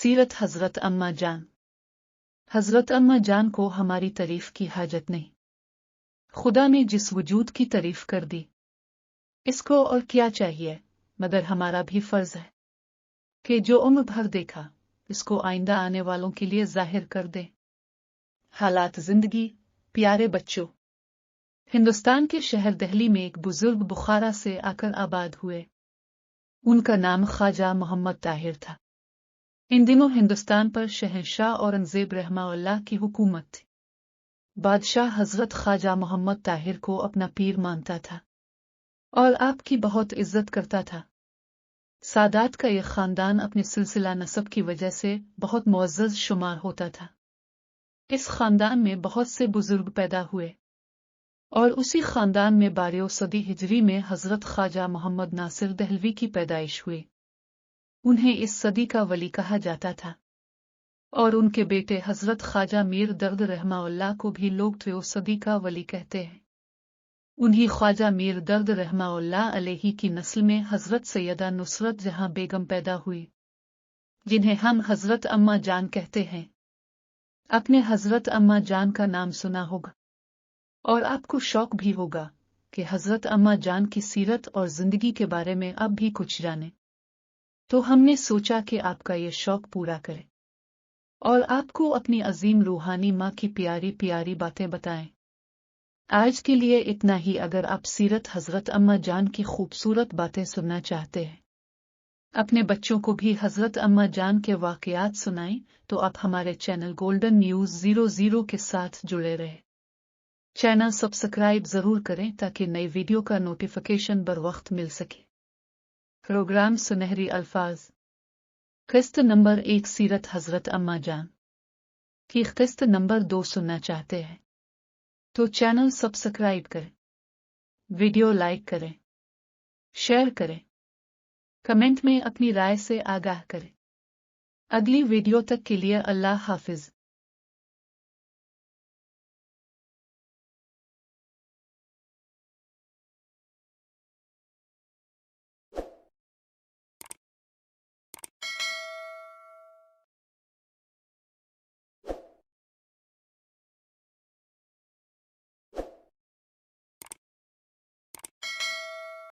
सीरत हज़रत अम्मा जान। हज़रत अम्मा जान को हमारी तारीफ की हाजत नहीं। खुदा ने जिस वजूद की तारीफ कर दी, इसको और क्या चाहिए, मगर हमारा भी फर्ज है कि जो उम्र भर देखा इसको आइंदा आने वालों के लिए जाहिर कर दे। हालात जिंदगी। प्यारे बच्चों, हिंदुस्तान के शहर दिल्ली में एक बुजुर्ग बुखारा से आकर आबाद हुए। उनका नाम ख्वाजा मोहम्मद ताहिर था। इन दिनों हिंदुस्तान पर शहंशाह औरंगजेब रहमाउल्लाह की हुकूमत थी। बादशाह हजरत ख्वाजा मोहम्मद ताहिर को अपना पीर मानता था और आपकी बहुत इज्जत करता था। सादात का यह खानदान अपने सिलसिला नसब की वजह से बहुत मुअज़्ज़ज़ शुमार होता था। इस खानदान में बहुत से बुजुर्ग पैदा हुए और उसी खानदान में 12वीं सदी हिजरी में हजरत ख्वाजा मोहम्मद नासिर दहलवी की पैदाइश हुई। उन्हें इस सदी का वली कहा जाता था और उनके बेटे हजरत ख्वाजा मीर दर्द रहमाउल्लाह को भी लोग 3 सदी का वली कहते हैं। उन्हीं ख्वाजा मीर दर्द रहमाउल्लाह अलैहि की नस्ल में हजरत सैयदा नुसरत जहां बेगम पैदा हुई, जिन्हें हम हजरत अम्मा जान कहते हैं। आपने हजरत अम्मा जान का नाम सुना होगा और आपको शौक भी होगा कि हजरत अम्मा जान की सीरत और जिंदगी के बारे में अब भी कुछ जाने। तो हमने सोचा कि आपका ये शौक पूरा करें और आपको अपनी अजीम रूहानी माँ की प्यारी प्यारी बातें बताएं। आज के लिए इतना ही। अगर आप सीरत हजरत अम्मा जान की खूबसूरत बातें सुनना चाहते हैं, अपने बच्चों को भी हजरत अम्मा जान के वाकयात सुनाएं, तो आप हमारे चैनल गोल्डन न्यूज़ 00 के साथ जुड़े रहें। चैनल सब्सक्राइब जरूर करें ताकि नई वीडियो का नोटिफिकेशन बर वक्त मिल सके। प्रोग्राम सुनहरी अल्फाज। किस्त नंबर 1 सीरत हजरत अम्मा जान की किस्त नंबर 2 सुनना चाहते हैं तो चैनल सब्सक्राइब करें, वीडियो लाइक करें, शेयर करें, कमेंट में अपनी राय से आगाह करें। अगली वीडियो तक के लिए अल्लाह हाफिज।